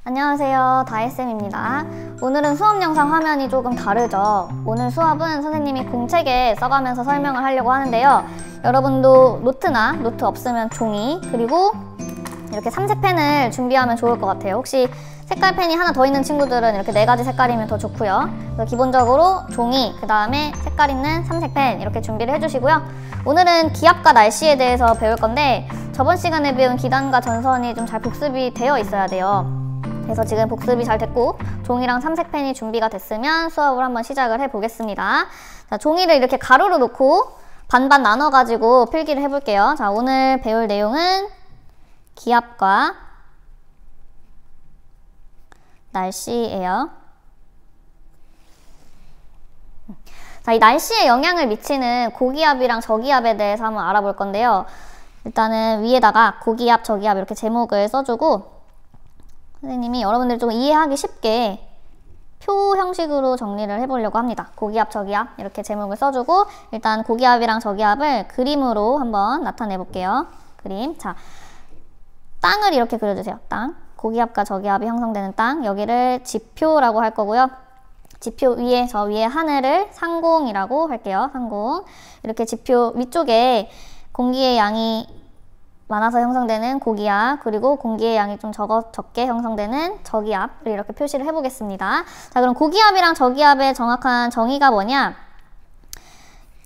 안녕하세요, 다혜쌤입니다. 오늘은 수업 영상 화면이 조금 다르죠. 오늘 수업은 선생님이 공책에 써가면서 설명을 하려고 하는데요. 여러분도 노트나 노트 없으면 종이, 그리고 이렇게 삼색펜을 준비하면 좋을 것 같아요. 혹시 색깔 펜이 하나 더 있는 친구들은 이렇게 4가지 색깔이면 더 좋고요. 그래서 기본적으로 종이, 그 다음에 색깔 있는 삼색펜 이렇게 준비를 해주시고요. 오늘은 기압과 날씨에 대해서 배울 건데 저번 시간에 배운 기단과 전선이 좀 잘 복습이 되어 있어야 돼요. 그래서 지금 복습이 잘 됐고 종이랑 삼색펜이 준비가 됐으면 수업을 한번 시작을 해보겠습니다. 자, 종이를 이렇게 가로로 놓고 반반 나눠가지고 필기를 해볼게요. 자, 오늘 배울 내용은 기압과 날씨예요. 자, 이 날씨에 영향을 미치는 고기압이랑 저기압에 대해서 한번 알아볼 건데요. 일단은 위에다가 고기압, 저기압 이렇게 제목을 써주고 선생님이 여러분들이 좀 이해하기 쉽게 표 형식으로 정리를 해보려고 합니다. 고기압, 저기압 이렇게 제목을 써주고 일단 고기압이랑 저기압을 그림으로 한번 나타내 볼게요. 그림. 자, 땅을 이렇게 그려주세요. 땅. 고기압과 저기압이 형성되는 땅. 여기를 지표라고 할 거고요. 지표 위에, 저 위에 하늘을 상공이라고 할게요. 상공. 이렇게 지표 위쪽에 공기의 양이 많아서 형성되는 고기압, 그리고 공기의 양이 좀 적게 형성되는 저기압을 이렇게 표시를 해보겠습니다. 자, 그럼 고기압이랑 저기압의 정확한 정의가 뭐냐?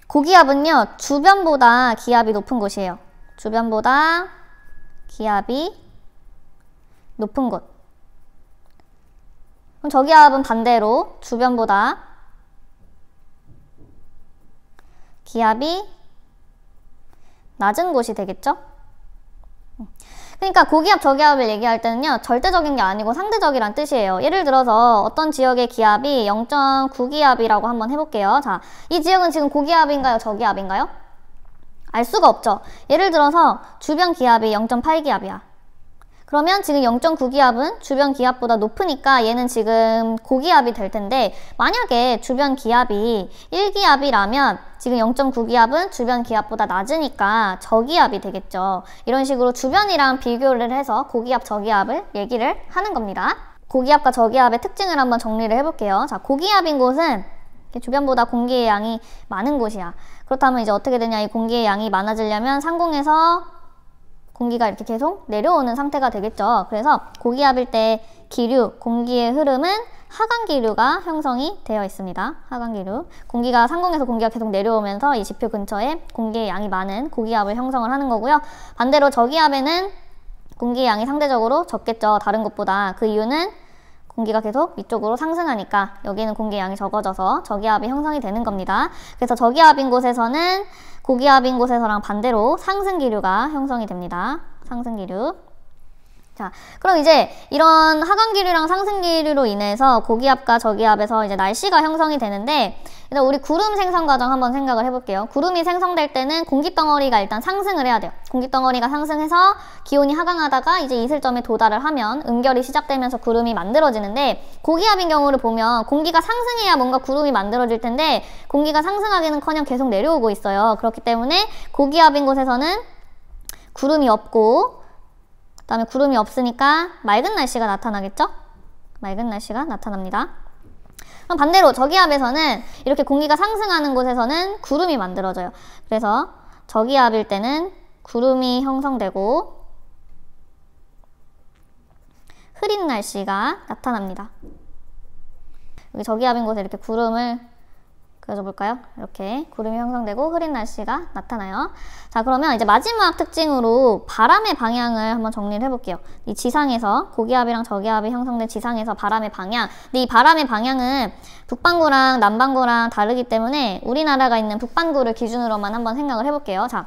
고기압은요, 주변보다 기압이 높은 곳이에요. 주변보다 기압이 높은 곳. 그럼 저기압은 반대로 주변보다 기압이 낮은 곳이 되겠죠? 그러니까 고기압, 저기압을 얘기할 때는요, 절대적인 게 아니고 상대적이란 뜻이에요. 예를 들어서 어떤 지역의 기압이 0.9기압이라고 한번 해볼게요. 자, 이 지역은 지금 고기압인가요, 저기압인가요? 알 수가 없죠. 예를 들어서 주변 기압이 0.8기압이야. 그러면 지금 0.9기압은 주변 기압보다 높으니까 얘는 지금 고기압이 될 텐데 만약에 주변 기압이 1기압이라면 지금 0.9기압은 주변 기압보다 낮으니까 저기압이 되겠죠. 이런 식으로 주변이랑 비교를 해서 고기압, 저기압을 얘기를 하는 겁니다. 고기압과 저기압의 특징을 한번 정리를 해볼게요. 자, 고기압인 곳은 주변보다 공기의 양이 많은 곳이야. 그렇다면 이제 어떻게 되냐, 이 공기의 양이 많아지려면 상공에서 공기가 이렇게 계속 내려오는 상태가 되겠죠. 그래서 고기압일 때 기류, 공기의 흐름은 하강기류가 형성이 되어 있습니다. 하강기류. 공기가 상공에서 공기가 계속 내려오면서 이 지표 근처에 공기의 양이 많은 고기압을 형성을 하는 거고요. 반대로 저기압에는 공기의 양이 상대적으로 적겠죠. 다른 곳보다. 그 이유는 공기가 계속 위쪽으로 상승하니까 여기는 공기의 양이 적어져서 저기압이 형성이 되는 겁니다. 그래서 저기압인 곳에서는 고기압인 곳에서랑 반대로 상승기류가 형성이 됩니다. 상승기류. 자, 그럼 이제 이런 하강기류랑 상승기류로 인해서 고기압과 저기압에서 이제 날씨가 형성이 되는데 일단 우리 구름 생성 과정 한번 생각을 해볼게요. 구름이 생성될 때는 공기덩어리가 일단 상승을 해야 돼요. 공기덩어리가 상승해서 기온이 하강하다가 이제 이슬점에 도달을 하면 음결이 시작되면서 구름이 만들어지는데 고기압인 경우를 보면 공기가 상승해야 뭔가 구름이 만들어질 텐데 공기가 상승하기는커녕 계속 내려오고 있어요. 그렇기 때문에 고기압인 곳에서는 구름이 없고 그 다음에 구름이 없으니까 맑은 날씨가 나타나겠죠? 맑은 날씨가 나타납니다. 그럼 반대로 저기압에서는 이렇게 공기가 상승하는 곳에서는 구름이 만들어져요. 그래서 저기압일 때는 구름이 형성되고 흐린 날씨가 나타납니다. 여기 저기압인 곳에 이렇게 구름을 그려줘 볼까요? 이렇게 구름이 형성되고 흐린 날씨가 나타나요. 자, 그러면 이제 마지막 특징으로 바람의 방향을 한번 정리를 해볼게요. 이 지상에서 고기압이랑 저기압이 형성된 지상에서 바람의 방향. 근데 이 바람의 방향은 북반구랑 남반구랑 다르기 때문에 우리나라가 있는 북반구를 기준으로만 한번 생각을 해볼게요. 자,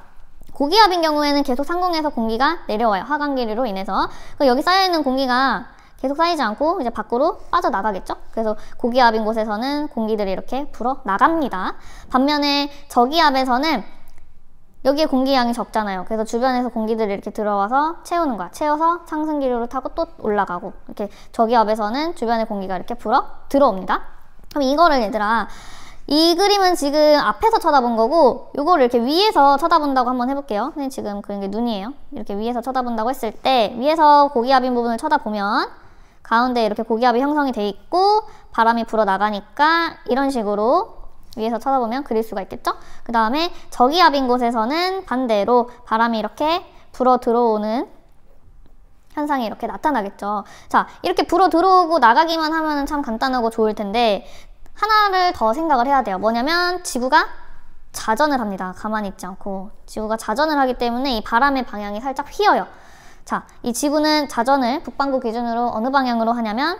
고기압인 경우에는 계속 상공에서 공기가 내려와요. 하강기류로 인해서. 그럼 여기 쌓여있는 공기가 계속 쌓이지 않고 이제 밖으로 빠져나가겠죠? 그래서 고기압인 곳에서는 공기들이 이렇게 불어 나갑니다. 반면에 저기압에서는 여기에 공기량이 적잖아요. 그래서 주변에서 공기들이 이렇게 들어와서 채우는 거야. 채워서 상승기류를 타고 또 올라가고 이렇게 저기압에서는 주변에 공기가 이렇게 불어 들어옵니다. 그럼 이거를 얘들아 이 그림은 지금 앞에서 쳐다본 거고 요거를 이렇게 위에서 쳐다본다고 한번 해볼게요. 선생님 지금 그린 게 눈이에요. 이렇게 위에서 쳐다본다고 했을 때 위에서 고기압인 부분을 쳐다보면 가운데 이렇게 고기압이 형성이 돼 있고 바람이 불어 나가니까 이런 식으로 위에서 쳐다보면 그릴 수가 있겠죠? 그 다음에 저기압인 곳에서는 반대로 바람이 이렇게 불어 들어오는 현상이 이렇게 나타나겠죠. 자, 이렇게 불어 들어오고 나가기만 하면 참 간단하고 좋을 텐데 하나를 더 생각을 해야 돼요. 뭐냐면 지구가 자전을 합니다. 가만히 있지 않고. 지구가 자전을 하기 때문에 이 바람의 방향이 살짝 휘어요. 자, 이 지구는 자전을 북반구 기준으로 어느 방향으로 하냐면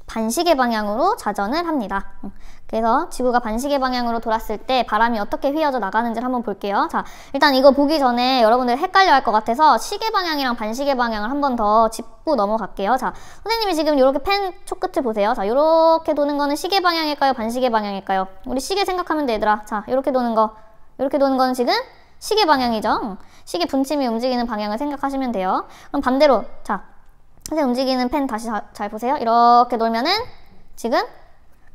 반시계 방향으로 자전을 합니다. 그래서 지구가 반시계 방향으로 돌았을 때 바람이 어떻게 휘어져 나가는지를 한번 볼게요. 자, 일단 이거 보기 전에 여러분들 헷갈려 할 것 같아서 시계 방향이랑 반시계 방향을 한번 더 짚고 넘어갈게요. 자, 선생님이 지금 이렇게 펜 촉끝을 보세요. 자, 이렇게 도는 거는 시계 방향일까요? 반시계 방향일까요? 우리 시계 생각하면 돼, 얘들아. 자, 이렇게 도는 거. 이렇게 도는 거는 지금 시계 방향이죠. 시계 분침이 움직이는 방향을 생각하시면 돼요. 그럼 반대로, 자, 선생님 움직이는 펜 다시 잘 보세요. 이렇게 돌면은 지금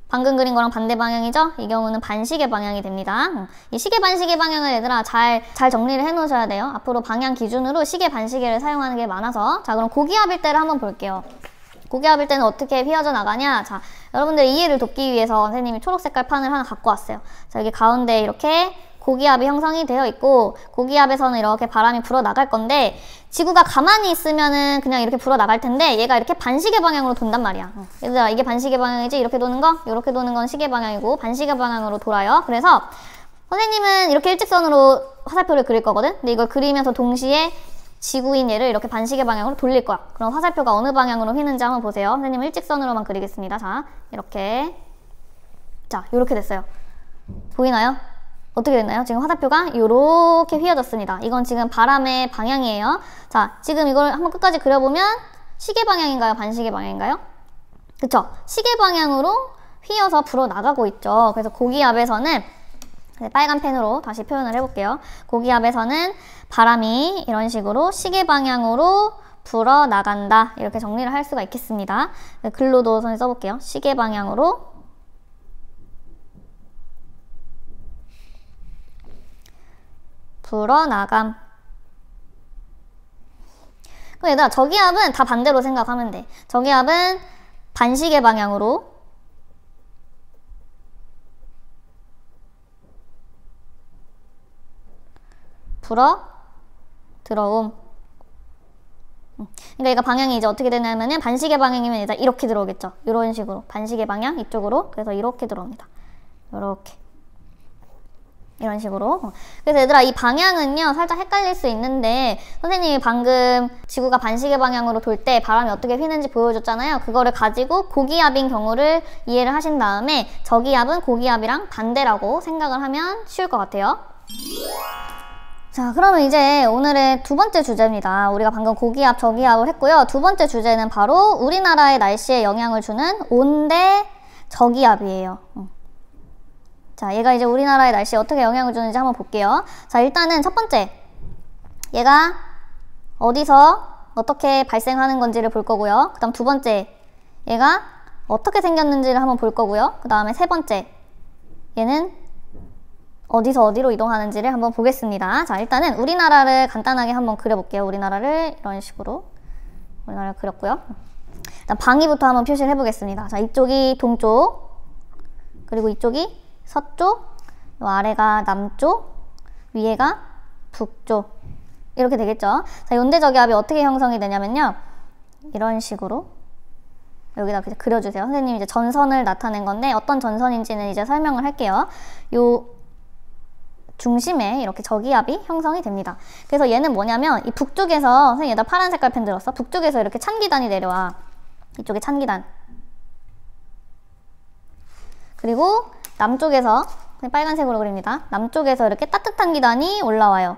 방금 그린 거랑 반대 방향이죠? 이 경우는 반시계 방향이 됩니다. 이 시계 반시계 방향을 얘들아 잘 정리를 해 놓으셔야 돼요. 앞으로 방향 기준으로 시계 반시계를 사용하는 게 많아서. 자, 그럼 고기압일 때를 한번 볼게요. 고기압일 때는 어떻게 휘어져 나가냐? 자, 여러분들 이해를 돕기 위해서 선생님이 초록 색깔 판을 하나 갖고 왔어요. 자, 여기 가운데 이렇게 고기압이 형성이 되어 있고 고기압에서는 이렇게 바람이 불어 나갈 건데 지구가 가만히 있으면은 그냥 이렇게 불어 나갈 텐데 얘가 이렇게 반시계 방향으로 돈단 말이야. 얘들아, 이게 반시계 방향이지? 이렇게 도는 거? 이렇게 도는 건 시계 방향이고 반시계 방향으로 돌아요. 그래서 선생님은 이렇게 일직선으로 화살표를 그릴 거거든? 근데 이걸 그리면서 동시에 지구인 얘를 이렇게 반시계 방향으로 돌릴 거야. 그럼 화살표가 어느 방향으로 휘는지 한번 보세요. 선생님은 일직선으로만 그리겠습니다. 자, 이렇게. 자, 이렇게 됐어요. 보이나요? 어떻게 됐나요? 지금 화살표가 이렇게 휘어졌습니다. 이건 지금 바람의 방향이에요. 자, 지금 이걸 한번 끝까지 그려보면 시계 방향인가요? 반시계 방향인가요? 그쵸? 시계 방향으로 휘어서 불어 나가고 있죠. 그래서 고기압에서는 빨간 펜으로 다시 표현을 해볼게요. 고기압에서는 바람이 이런 식으로 시계 방향으로 불어 나간다. 이렇게 정리를 할 수가 있겠습니다. 글로도 선생님 써볼게요. 시계 방향으로 불어나감. 그럼 얘들아, 저기압은 다 반대로 생각하면 돼. 저기압은 반시계 방향으로 불어 들어옴. 그러니까 얘가 방향이 이제 어떻게 되냐면은 반시계 방향이면 이제 이렇게 들어오겠죠. 이런 식으로 반시계 방향 이쪽으로. 그래서 이렇게 들어옵니다. 이렇게. 이런 식으로. 그래서 얘들아, 이 방향은요 살짝 헷갈릴 수 있는데 선생님이 방금 지구가 반시계 방향으로 돌 때 바람이 어떻게 휘는지 보여줬잖아요. 그거를 가지고 고기압인 경우를 이해를 하신 다음에 저기압은 고기압이랑 반대라고 생각을 하면 쉬울 것 같아요. 자, 그러면 이제 오늘의 두 번째 주제입니다. 우리가 방금 고기압, 저기압을 했고요. 두 번째 주제는 바로 우리나라의 날씨에 영향을 주는 온대 저기압이에요. 자, 얘가 이제 우리나라의 날씨에 어떻게 영향을 주는지 한번 볼게요. 자, 일단은 첫 번째, 얘가 어디서 어떻게 발생하는 건지를 볼 거고요. 그 다음 두 번째, 얘가 어떻게 생겼는지를 한번 볼 거고요. 그 다음에 세 번째, 얘는 어디서 어디로 이동하는지를 한번 보겠습니다. 자, 일단은 우리나라를 간단하게 한번 그려볼게요. 우리나라를 이런 식으로 우리나라를 그렸고요. 일단 방위부터 한번 표시를 해보겠습니다. 자, 이쪽이 동쪽, 그리고 이쪽이 서쪽, 요 아래가 남쪽, 위에가 북쪽. 이렇게 되겠죠. 자, 온대저기압이 어떻게 형성이 되냐면요. 이런 식으로 여기다 그려주세요. 선생님이 이제 전선을 나타낸 건데 어떤 전선인지는 이제 설명을 할게요. 요 중심에 이렇게 저기압이 형성이 됩니다. 그래서 얘는 뭐냐면 이 북쪽에서, 선생님 얘다 파란 색깔 펜 들었어? 북쪽에서 이렇게 찬기단이 내려와. 이쪽에 찬기단. 그리고 남쪽에서, 빨간색으로 그립니다. 남쪽에서 이렇게 따뜻한 기단이 올라와요.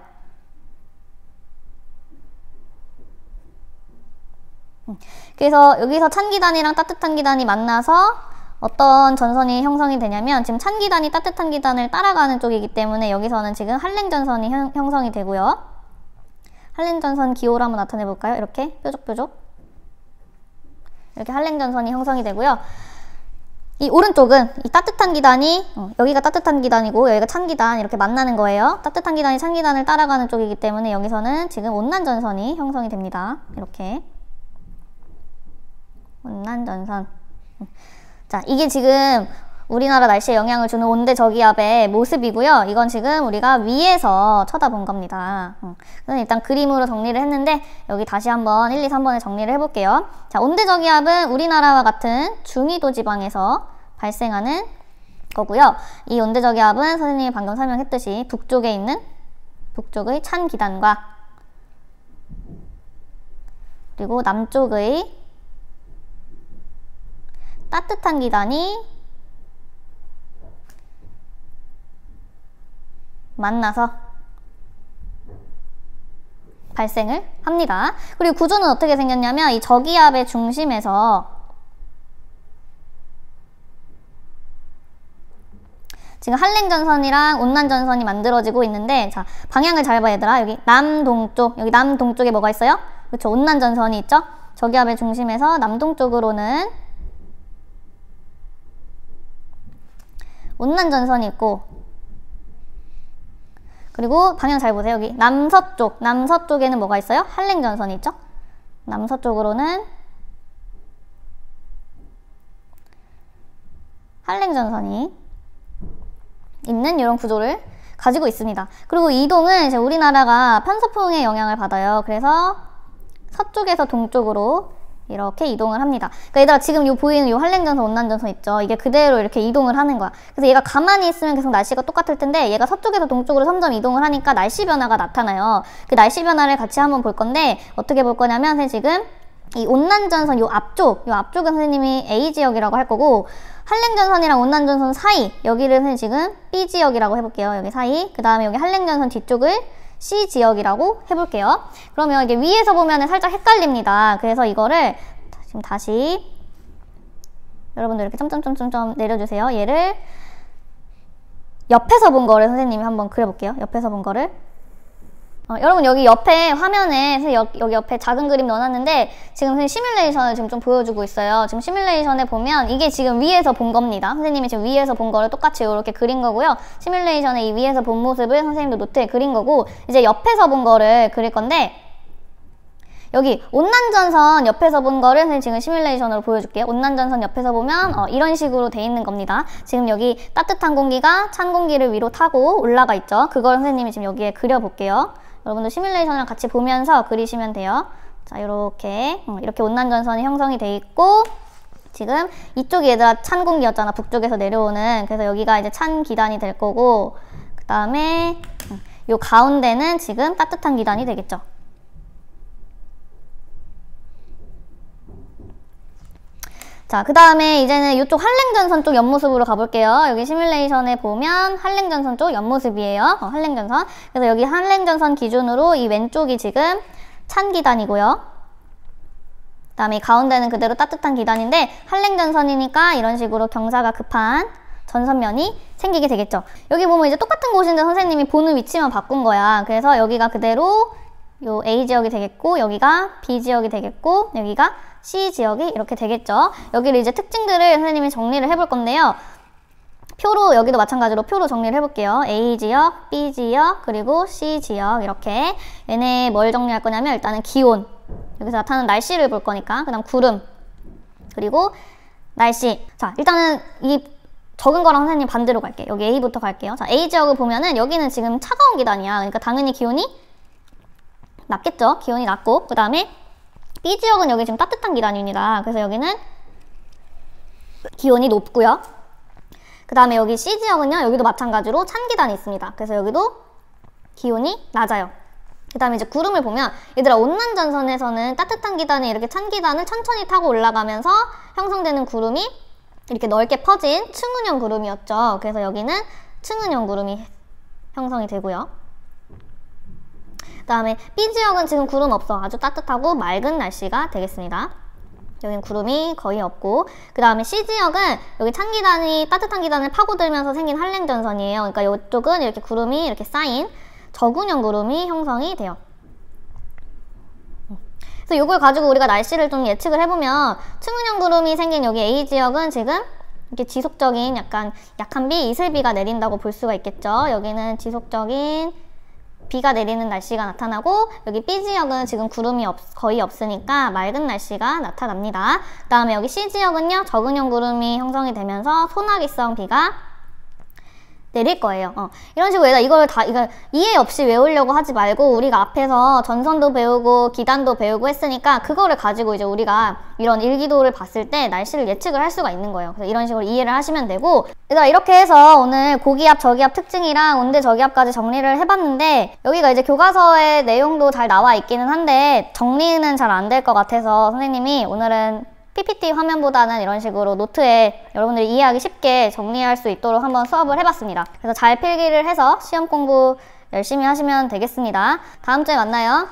그래서 여기서 찬 기단이랑 따뜻한 기단이 만나서 어떤 전선이 형성이 되냐면 지금 찬 기단이 따뜻한 기단을 따라가는 쪽이기 때문에 여기서는 지금 한랭전선이 형성이 되고요. 한랭전선 기호를 한번 나타내 볼까요? 이렇게 뾰족뾰족 이렇게 한랭전선이 형성이 되고요. 이 오른쪽은 이 따뜻한 기단이 여기가 따뜻한 기단이고 여기가 찬 기단 이렇게 만나는 거예요. 따뜻한 기단이 찬 기단을 따라가는 쪽이기 때문에 여기서는 지금 온난전선이 형성이 됩니다. 이렇게. 온난전선. 자, 이게 지금 우리나라 날씨에 영향을 주는 온대저기압의 모습이고요. 이건 지금 우리가 위에서 쳐다본 겁니다. 그래서 일단 그림으로 정리를 했는데 여기 다시 한번 1, 2, 3번에 정리를 해볼게요. 자, 온대저기압은 우리나라와 같은 중위도 지방에서 발생하는 거고요. 이 온대저기압은 선생님이 방금 설명했듯이 북쪽에 있는 북쪽의 찬 기단과 그리고 남쪽의 따뜻한 기단이 만나서 발생을 합니다. 그리고 구조는 어떻게 생겼냐면 이 저기압의 중심에서 지금 한랭전선이랑 온난전선이 만들어지고 있는데, 자, 방향을 잘 봐, 얘들아. 여기 남동쪽, 여기 남동쪽에 뭐가 있어요? 그렇죠, 온난전선이 있죠? 저기압의 중심에서 남동쪽으로는 온난전선이 있고, 그리고 방향 잘 보세요. 여기 남서쪽, 남서쪽에는 뭐가 있어요? 한랭전선이 있죠? 남서쪽으로는 한랭전선이 있는 이런 구조를 가지고 있습니다. 그리고 이동은 이제 우리나라가 편서풍의 영향을 받아요. 그래서 서쪽에서 동쪽으로 이렇게 이동을 합니다. 그러니까 얘들아, 지금 요 보이는 요 한랭전선, 온난전선 있죠? 이게 그대로 이렇게 이동을 하는 거야. 그래서 얘가 가만히 있으면 계속 날씨가 똑같을 텐데 얘가 서쪽에서 동쪽으로 점점 이동을 하니까 날씨 변화가 나타나요. 그 날씨 변화를 같이 한번 볼 건데 어떻게 볼 거냐면 선생님 지금 이 온난전선 요 앞쪽은 선생님이 A지역이라고 할 거고, 한랭전선이랑 온난전선 사이, 여기를 선생님 지금 B지역이라고 해볼게요. 여기 사이. 그 다음에 여기 한랭전선 뒤쪽을 C지역이라고 해볼게요. 그러면 이게 위에서 보면 살짝 헷갈립니다. 그래서 이거를 지금 다시 여러분들 이렇게 점점점점 내려주세요. 얘를 옆에서 본 거를 선생님이 한번 그려볼게요. 옆에서 본 거를. 여러분 여기 옆에 화면에 여기 옆에 작은 그림 넣어놨는데 지금 선생님 시뮬레이션을 지금 좀 보여주고 있어요. 지금 시뮬레이션에 보면 이게 지금 위에서 본 겁니다. 선생님이 지금 위에서 본 거를 똑같이 이렇게 그린 거고요. 시뮬레이션에 이 위에서 본 모습을 선생님도 노트에 그린 거고, 이제 옆에서 본 거를 그릴 건데, 여기 온난전선 옆에서 본 거를 선생님 지금 시뮬레이션으로 보여줄게요. 온난전선 옆에서 보면 이런 식으로 돼 있는 겁니다. 지금 여기 따뜻한 공기가 찬 공기를 위로 타고 올라가 있죠. 그걸 선생님이 지금 여기에 그려볼게요. 여러분들 시뮬레이션을 같이 보면서 그리시면 돼요. 자, 이렇게 온난전선이 형성이 돼 있고, 지금 이쪽이 얘들아 찬 공기였잖아. 북쪽에서 내려오는. 그래서 여기가 이제 찬 기단이 될 거고, 그 다음에 요 가운데는 지금 따뜻한 기단이 되겠죠. 자, 그 다음에 이제는 이쪽 한랭전선 쪽 옆모습으로 가볼게요. 여기 시뮬레이션에 보면 한랭전선 쪽 옆모습이에요. 한랭전선. 그래서 여기 한랭전선 기준으로 이 왼쪽이 지금 찬 기단이고요. 그 다음에 이 가운데는 그대로 따뜻한 기단인데, 한랭전선이니까 이런 식으로 경사가 급한 전선면이 생기게 되겠죠. 여기 보면 이제 똑같은 곳인데 선생님이 보는 위치만 바꾼 거야. 그래서 여기가 그대로 요 A지역이 되겠고, 여기가 B지역이 되겠고, 여기가 C지역이 이렇게 되겠죠. 여기를 이제 특징들을 선생님이 정리를 해볼 건데요. 표로, 여기도 마찬가지로 표로 정리를 해볼게요. A지역, B지역, 그리고 C지역 이렇게. 얘네 뭘 정리할 거냐면 일단은 기온, 여기서 나타나는 날씨를 볼 거니까, 그 다음 구름, 그리고 날씨. 자, 일단은 이 적은 거랑 선생님 반대로 갈게요. 여기 A부터 갈게요. 자, A지역을 보면은 여기는 지금 차가운 기단이야. 그러니까 당연히 기온이 낮겠죠. 기온이 낮고, 그 다음에 B지역은 여기 지금 따뜻한 기단입니다. 그래서 여기는 기온이 높고요. 그 다음에 여기 C지역은요, 여기도 마찬가지로 찬 기단이 있습니다. 그래서 여기도 기온이 낮아요. 그 다음에 이제 구름을 보면, 얘들아 온난전선에서는 따뜻한 기단에 이렇게 찬 기단을 천천히 타고 올라가면서 형성되는 구름이 이렇게 넓게 퍼진 층은형 구름이었죠. 그래서 여기는 층은형 구름이 형성이 되고요. 그 다음에 B지역은 지금 구름 없어. 아주 따뜻하고 맑은 날씨가 되겠습니다. 여기는 구름이 거의 없고, 그 다음에 C지역은 여기 찬 기단이 따뜻한 기단을 파고들면서 생긴 한랭전선이에요. 그러니까 이쪽은 이렇게 구름이 이렇게 쌓인 저군형 구름이 형성이 돼요. 그래서 이걸 가지고 우리가 날씨를 좀 예측을 해보면, 층은형 구름이 생긴 여기 A지역은 지금 이렇게 지속적인 약간 약한 비, 이슬비가 내린다고 볼 수가 있겠죠. 여기는 지속적인 비가 내리는 날씨가 나타나고, 여기 B지역은 지금 구름이 거의 없으니까 맑은 날씨가 나타납니다. 그 다음에 여기 C지역은요, 적응형 구름이 형성이 되면서 소나기성 비가 내릴 거예요. 이런 식으로 얘들아 이걸 이해 없이 외우려고 하지 말고, 우리가 앞에서 전선도 배우고 기단도 배우고 했으니까 그거를 가지고 이제 우리가 이런 일기도를 봤을 때 날씨를 예측을 할 수가 있는 거예요. 그래서 이런 식으로 이해를 하시면 되고, 얘들아 이렇게 해서 오늘 고기압, 저기압 특징이랑 온대, 저기압까지 정리를 해봤는데, 여기가 이제 교과서의 내용도 잘 나와 있기는 한데 정리는 잘 안 될 것 같아서 선생님이 오늘은 PPT 화면보다는 이런 식으로 노트에 여러분들이 이해하기 쉽게 정리할 수 있도록 한번 수업을 해봤습니다. 그래서 잘 필기를 해서 시험 공부 열심히 하시면 되겠습니다. 다음 주에 만나요.